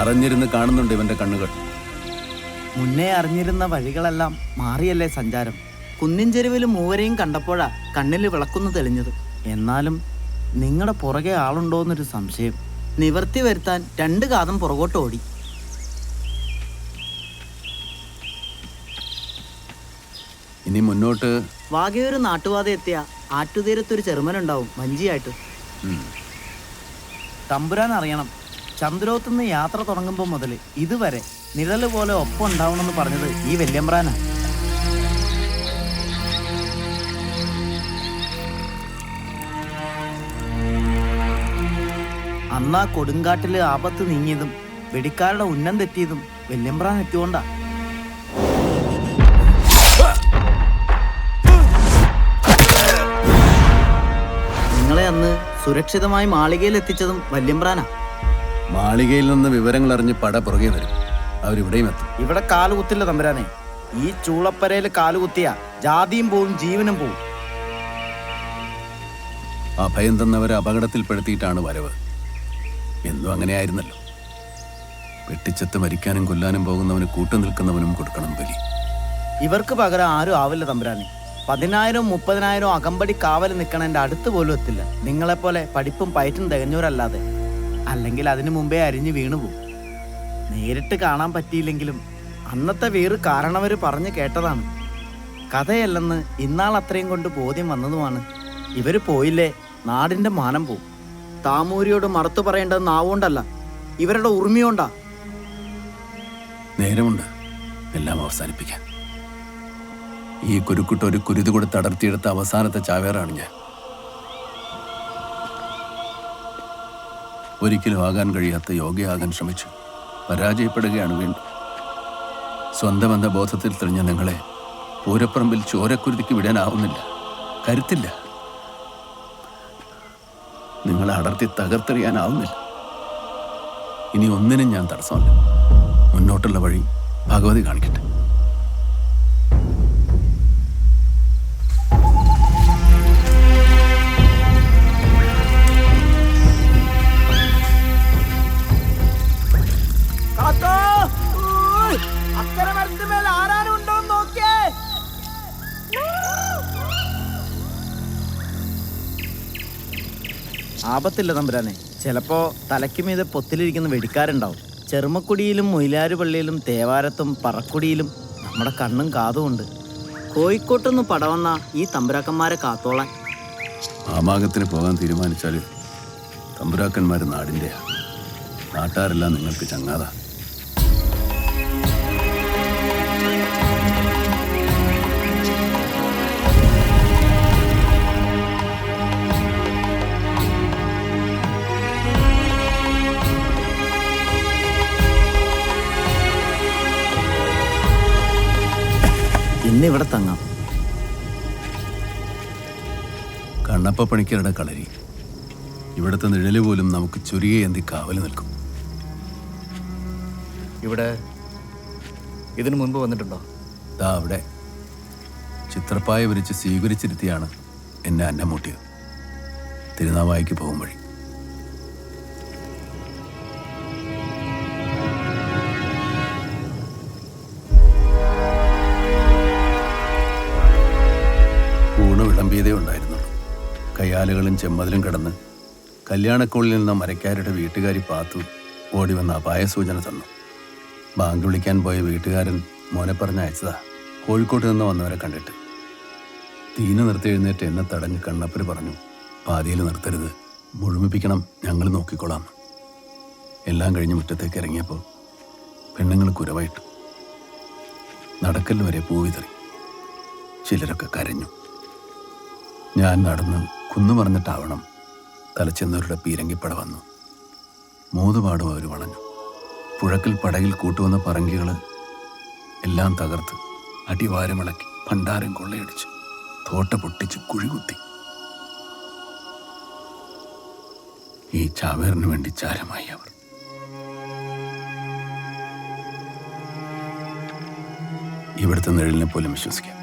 മറഞ്ഞിരുന്ന് കാണുന്നുണ്ട് ഇവന്റെ കണ്ണുകൾ. മുന്നേ അറിഞ്ഞിരുന്ന വഴികളെല്ലാം മാറിയല്ലേ സഞ്ചാരം. കുന്നിൻ ചെരുവിൽ മൂവരെയും കണ്ടപ്പോഴാ കണ്ണിൽ വിളക്കുന്നു തെളിഞ്ഞത്. എന്നാലും നിങ്ങളുടെ പുറകെ ആളുണ്ടോന്നൊരു സംശയം. നിവർത്തി വരുത്താൻ 2 കാതം പുറകോട്ട് ഓടി. ഇനി മുന്നോട്ട് വാഗയൊരു നാട്ടുപാത എത്തിയ ആറ്റുതീരത്തൊരു ചെറുമനുണ്ടാവും വഞ്ചിയായിട്ട്. തമ്പുരാൻ അറിയണം, ചന്ദ്രോത്തുനിന്ന് യാത്ര തുടങ്ങുമ്പോൾ മുതൽ ഇതുവരെ നിഴല് പോലെ ഒപ്പം ഉണ്ടാവണമെന്ന് പറഞ്ഞത് ഈ വല്യമ്പ്രാനാ. അന്നാ കൊടുങ്കാട്ടില് ആപത്ത് നീങ്ങിയതും വെടിക്കാരുടെ ഉന്നം തെറ്റിയതും വല്യമ്പ്രാൻ എത്തിയോണ്ടാ. നിങ്ങളെ അന്ന് സുരക്ഷിതമായി മാളികയിൽ എത്തിച്ചതും വല്യമ്പ്രാനാ. മാളികയിൽ നിന്ന് വിവരങ്ങൾ അറിഞ്ഞ് പട പുറകെ വരും. അവരിവിടെയും എത്തും. ഇവിടെ കാലുകുത്തില്ല തമ്പുരാനെ. ഈ ചൂളപ്പരയിൽ കാലുകുത്തിയ ജാതിയും പോവും ജീവനും പോവും. അഭയം തന്നവരെ അപകടത്തിൽപ്പെടുത്തിയിട്ടാണ് വരവ്. എന്നും അങ്ങനെയായിരുന്നല്ലോ. വെട്ടിച്ചത്ത് മരിക്കാനും കൊല്ലാനും പോകുന്നവന് കൂട്ടു നിൽക്കുന്നവനും കൊടുക്കണം ബലി. ഇവർക്ക് പകരം ആരും ആവില്ല തമ്പുരാനെ. 10,000 30,000 അകമ്പടി കാവൽ നിൽക്കണതിൻ്റെ അടുത്ത് പോലും എത്തില്ല. നിങ്ങളെപ്പോലെ പഠിപ്പും പയറ്റും തികഞ്ഞവരല്ലാതെ. അല്ലെങ്കിൽ അതിനു മുമ്പേ അരിഞ്ഞു വീണുപോകും. നേരിട്ട് കാണാൻ പറ്റിയില്ലെങ്കിലും അന്നത്തെ വീറ് കാരണവർ പറഞ്ഞു കേട്ടതാണ്. കഥയല്ലെന്ന് ഇന്നാൾ അത്രയും കൊണ്ട് ബോധ്യം വന്നതുമാണ്. ഇവർ പോയില്ലേ നാടിൻ്റെ മാനം പോവും. താമൂരിയോട് മറുത്തു പറയേണ്ടത് നാവുകൊണ്ടല്ല, ഇവരുടെ ഉറുമിയോണ്ടാ. നേരമുണ്ട് എല്ലാം അവസാനിപ്പിക്കാൻ. ഈ കുരുക്കുട്ട് ഒരു കുരുതി കൂടെ തടർത്തിയെടുത്ത അവസാനത്തെ ചാവേറാണ് ഞാൻ. ഒരിക്കലും ആകാൻ കഴിയാത്ത യോഗ്യയാകാൻ ശ്രമിച്ചു പരാജയപ്പെടുകയാണ് വീണ്ടും. സ്വന്തം എന്ന ബോധത്തിൽ തെളിഞ്ഞ നിങ്ങളെ പൂരപ്പറമ്പിൽ ചോരക്കുരുതിക്ക് വിടാനാവുന്നില്ല. കരുത്തില്ല. നിങ്ങളെ അടർത്തി തകർത്തെറിയാനാവുന്നില്ല. ഇനി ഒന്നിനും ഞാൻ തടസ്സമല്ല. മുന്നോട്ടുള്ള വഴി ഭഗവതി കാണിക്കട്ടെ. ആപത്തില്ല തമ്പുരാനെ. ചിലപ്പോ തലയ്ക്ക് മീതെ പൊത്തിലിരിക്കുന്ന വെടിക്കാരുണ്ടാവും. ചെറുമക്കുടിയിലും മൊയിലാരുപള്ളിയിലും തേവാരത്തും പറക്കുടിയിലും നമ്മുടെ കണ്ണും കാതുമുണ്ട്. കോഴിക്കോട്ടൊന്ന് പടവന്ന ഈ തമ്പുരാക്കന്മാരെ കാത്തോളാൻ. ആമാകത്തിന് പോകാൻ തീരുമാനിച്ചാൽ തമ്പുരാക്കന്മാർ നാടിൻ്റെയാ. നാട്ടാരെല്ലാം നിങ്ങൾക്ക് ചങ്ങാതാ. ഇന്നിവിടെ തങ്ങാം. കണ്ണപ്പ പണിക്കരുടെ കളരി. ഇവിടുത്തെ നിഴല് പോലും നമുക്ക് ചുരിയെ എന്തി കാവല് നിൽക്കും. ഇവിടെ ഇതിനു മുൻപ് വന്നിട്ടുണ്ടോ? ദാ അവിടെ ചിത്രപ്പായ വിരിച്ച് സ്വീകരിച്ചിരുത്തിയാണ് എന്നെ അന്നമൂട്ടിയത്. തിരുനാവായിക്ക് പോകും വഴി. ഊണ് വിളമ്പിയതേ ഉണ്ടായിരുന്നുള്ളൂ. കയ്യാലുകളും ചെമ്മതിലും കിടന്ന് കല്യാണക്കോളിൽ നിന്ന മരക്കാരുടെ വീട്ടുകാരി പാത്തു ഓടി വന്ന അപായ സൂചന തന്നു. ബാങ്ക് വിളിക്കാൻ പോയ വീട്ടുകാരൻ മോനെ പറഞ്ഞയച്ചതാ. കോഴിക്കോട്ട് നിന്ന് വന്നവരെ കണ്ടിട്ട്. തീന് നിർത്തി എഴുന്നേറ്റ് എന്നെ തടഞ്ഞ് കണ്ണപ്പര് പറഞ്ഞു, പാതിയിൽ നിർത്തരുത്, മുഴുമിപ്പിക്കണം, ഞങ്ങൾ നോക്കിക്കോളാം. എല്ലാം കഴിഞ്ഞ് മുറ്റത്തേക്ക് ഇറങ്ങിയപ്പോൾ പെണ്ണുങ്ങൾ കുരവായിട്ടു. നടക്കൽ വരെ പൂവിതറി. ചിലരൊക്കെ കരഞ്ഞു. ഞാൻ നടന്ന് കുന്നു പറഞ്ഞിട്ടാവണം തലച്ചെന്നവരുടെ പീരങ്കിപ്പട വന്നു. മൂതുപാടും അവർ വളഞ്ഞു. പുഴക്കൽ പടകിൽ കൂട്ടുവന്ന പറങ്കികൾ എല്ലാം തകർത്ത് അടിവാരമിളക്കി ഭണ്ഡാരം കൊള്ളയടിച്ചു. തോട്ട പൊട്ടിച്ച് കുഴികുത്തി. ഈ ചാവേറിന് വേണ്ടി ചാരമായി അവർ. ഇവിടുത്തെ നിഴലിനെ പോലും വിശ്വസിക്കാം.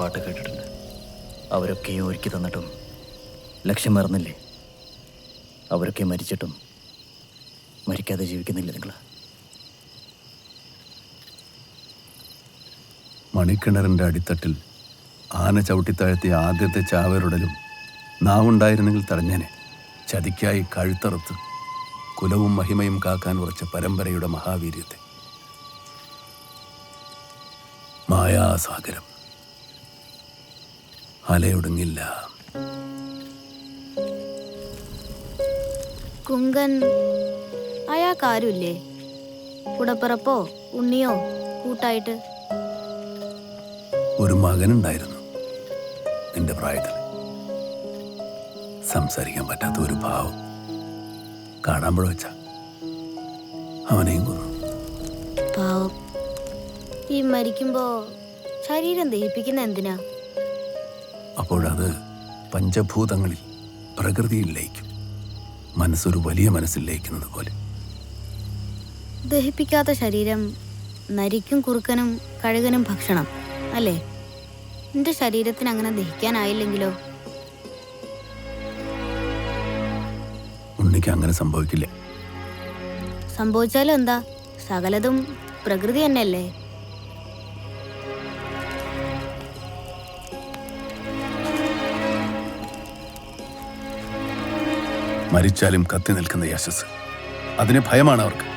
പാട്ട് കേട്ടിട്ടുണ്ട്. അവരൊക്കെയും ഒരുക്കി തന്നിട്ടും ലക്ഷ്യം മറന്നില്ലേ? അവരൊക്കെ മരിച്ചിട്ടും മരിക്കാതെ ജീവിക്കുന്നില്ലേ നിങ്ങൾ? മണിക്കിണറിൻ്റെ അടിത്തട്ടിൽ ആന ചവിട്ടിത്താഴ്ത്തിയ ആദ്യത്തെ ചാവേറുടലും നാവുണ്ടായിരുന്നെങ്കിൽ തടഞ്ഞേനെ. ചതിക്കായി കഴുത്തറുത്ത് കുലവും മഹിമയും കാക്കാൻ ഉറച്ച പരമ്പരയുടെ മഹാവീര്യത്തെ. മായാസാഗരം അലയൊടുങ്ങില്ല. കുങ്കൻ അയാൾക്കാരുമില്ലേ? കൂടപ്പിറപ്പോ ഉണ്ണിയോ കൂട്ടായിട്ട്? ഒരു മകനുണ്ടായിരുന്നു നിന്റെ പ്രായത്തിൽ. സംസാരിക്കാൻ പറ്റാത്ത ഒരു ഭാവം. കാണാമ്പഴ വെച്ച അവനെയും കൊന്നു. പാവം. ഈ മരിക്കുമ്പോ ശരീരം ദഹിപ്പിക്കുന്ന എന്തിനാ? അപ്പോഴത് പഞ്ചഭൂതങ്ങളിൽ പ്രകൃതിയിൽ ലയിക്കും. മനസ്സൊരു വലിയ മനസ്സിൽ ലയിക്കുന്നത് പോലെ. ദഹിപ്പിക്കാത്ത ശരീരം നരിക്കും കുറുക്കനും കഴുകനും ഭക്ഷണം അല്ലേ? നിന്റെ ശരീരത്തിന് അങ്ങനെ ദഹിക്കാനായില്ലെങ്കിലോ? ഉണ്ണിക്ക് അങ്ങനെ സംഭവിക്കില്ല. സംഭവിച്ചാലും എന്താ? സകലതും പ്രകൃതി തന്നെയല്ലേ? മരിച്ചാലും കത്തി നിൽക്കുന്ന യശസ്, അതിന് ഭയമാണ് അവർക്ക്.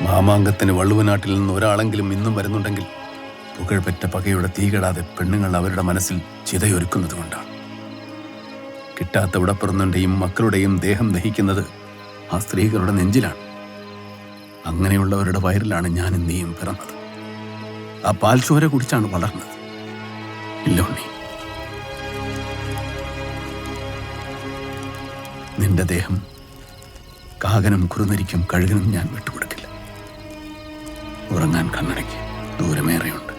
മാമാങ്കത്തിന് വള്ളുവനാട്ടിൽ നിന്ന് ഒരാളെങ്കിലും ഇന്നും വരുന്നുണ്ടെങ്കിൽ പുകഴ്പെറ്റ പകയുടെ തീകെടാതെ പെണ്ണുങ്ങൾ അവരുടെ മനസ്സിൽ ചിതയൊരുക്കുന്നത് കൊണ്ടാണ്. കിട്ടാത്ത ഉടപ്പിറന്നുടെയും മക്കളുടെയും ദേഹം ദഹിക്കുന്നത് ആ സ്ത്രീകളുടെ നെഞ്ചിലാണ്. അങ്ങനെയുള്ളവരുടെ വയറിലാണ് ഞാനും നീയും പിറന്നത്. ആ പാൽച്ചോര കുടിച്ചാണ് വളർന്നത്. ഇല്ല ഉണ്ണി, നിന്റെ ദേഹം കാകനും കുറുനരിക്കും കഴുകനും ഞാൻ വിട്ടുകൊടുക്കില്ല. ഉറങ്ങാൻ കണ്ണടയ്ക്ക് ദൂരമേറെയുണ്ട്.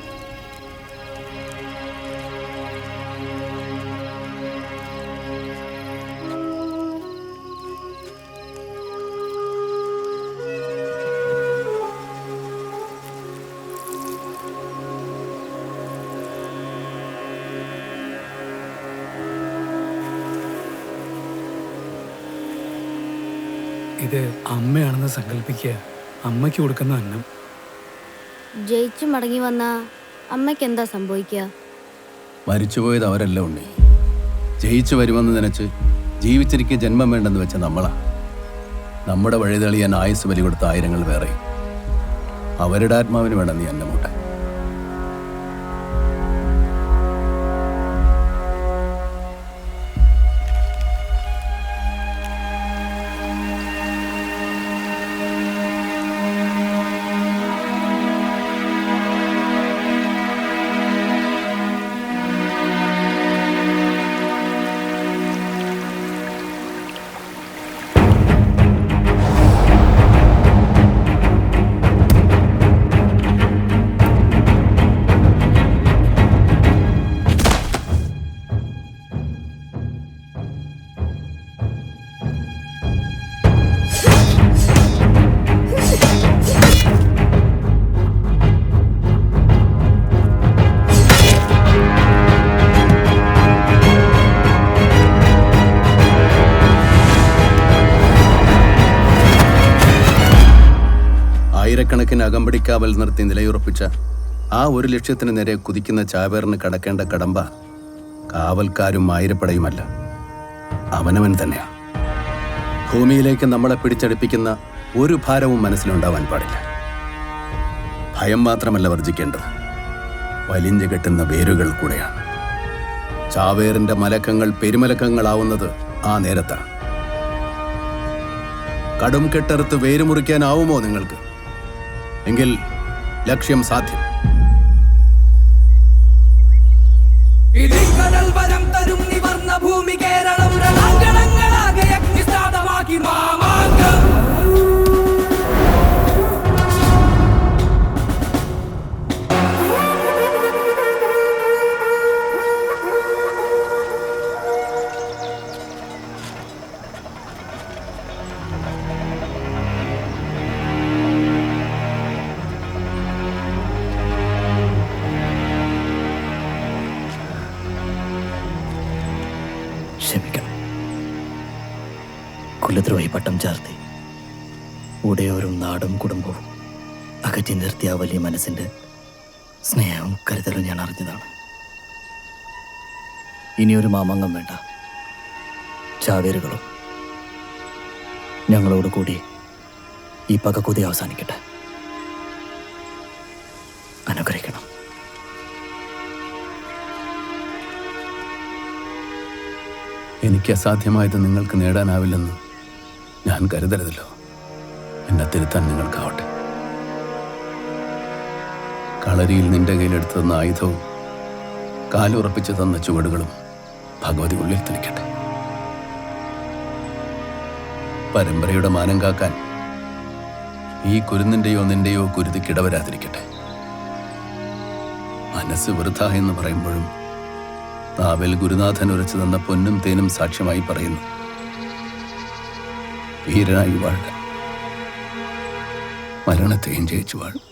ഇത് അമ്മയാണെന്ന് സങ്കല്പിക്കുക. അമ്മയ്ക്ക് കൊടുക്കുന്ന അന്നം. ജയിച്ചു മടങ്ങി വന്ന അമ്മയ്ക്ക് എന്താ സംഭവിക്കുക? മരിച്ചുപോയത് അവരല്ല ഉണ്ണി. ജയിച്ചു വരുമെന്ന് നനച്ച് ജീവിച്ചിരിക്കുക ജന്മം വേണ്ടെന്ന് വെച്ച നമ്മളാ. നമ്മുടെ വഴിതെളിയാൻ ആയുസ് ബലി കൊടുത്ത ആയിരങ്ങൾ വേറെ. അവരുടെ ആത്മാവിന് വേണം നീ അന്നമൂട്ടാൻ. ആയിരക്കണക്കിന് അകമ്പടിക്കാവൽ നിർത്തി നിലയുറപ്പിച്ച ആ ഒരു ലക്ഷ്യത്തിന് നേരെ കുതിക്കുന്ന ചാവേറിന് കടക്കേണ്ട കടമ്പ കാവൽക്കാരും ആയിരപ്പടയുമല്ല, അവനവൻ തന്നെയാണ്. ഭൂമിയിലേക്ക് നമ്മളെ പിടിച്ചടിപ്പിക്കുന്ന ഒരു ഭാരവും മനസ്സിലുണ്ടാവാൻ പാടില്ല. ഭയം മാത്രമല്ല വർജിക്കേണ്ടത്, വലിഞ്ഞു കെട്ടുന്ന വേരുകൾ കൂടെയാണ്. ചാവേറിന്റെ മലക്കങ്ങൾ പെരുമലക്കങ്ങളാവുന്നത് ആ നേരത്താണ്. കടും കെട്ടറുത്ത് വേരുമുറിക്കാനാവുമോ നിങ്ങൾക്ക്? എങ്കിൽ ലക്ഷ്യം സാധ്യം. ഇടിക്കടൽ വരം തരും നിവർന്ന ഭൂമി കേരളം രണാങ്കണങ്ങളാകെ അഗ്നിസ്ഥാനമാക്കി മാമാങ്കം. കുലദ്രോഹി പട്ടം ചാർത്തി ഉടയോരും നാടും കുടുംബവും അകറ്റി നിർത്തിയ ആ വലിയ മനസ്സിൻ്റെ സ്നേഹവും കരുതലും ഞാൻ അറിഞ്ഞതാണ്. ഇനിയൊരു മാമംഗം വേണ്ട, ചാവേറുകളും. ഞങ്ങളോട് കൂടി ഈ പകക്കുതി അവസാനിക്കട്ടെ. അനുഗ്രഹിക്കണം. എനിക്ക് അസാധ്യമായത് നിങ്ങൾക്ക് നേടാനാവില്ലെന്ന് ഞാൻ കരുതരുതല്ലോ. എന്നെ തിരുത്താൻ നിങ്ങൾക്കാവട്ടെ. കളരിയിൽ നിന്റെ കയ്യിലെടുത്തു തന്ന ആയുധവും കാലുറപ്പിച്ചു തന്ന ചുവടുകളും ഭഗവതി ഉള്ളിൽ തിരിക്കട്ടെ. പരമ്പരയുടെ മാനം കാക്കാൻ ഈ കുരുന്നിൻ്റെയോ നിന്റെയോ കുരുതിക്കിടവരാതിരിക്കട്ടെ. മനസ്സ് വൃഥ എന്ന് പറയുമ്പോഴും നാവിൽ ഗുരുനാഥൻ ഉരച്ചു തന്ന പൊന്നും തേനും സാക്ഷ്യമായി പറയുന്നു, വീരനായി വാഴുക, മരണത്തെയും ജയിച്ചു വാഴും.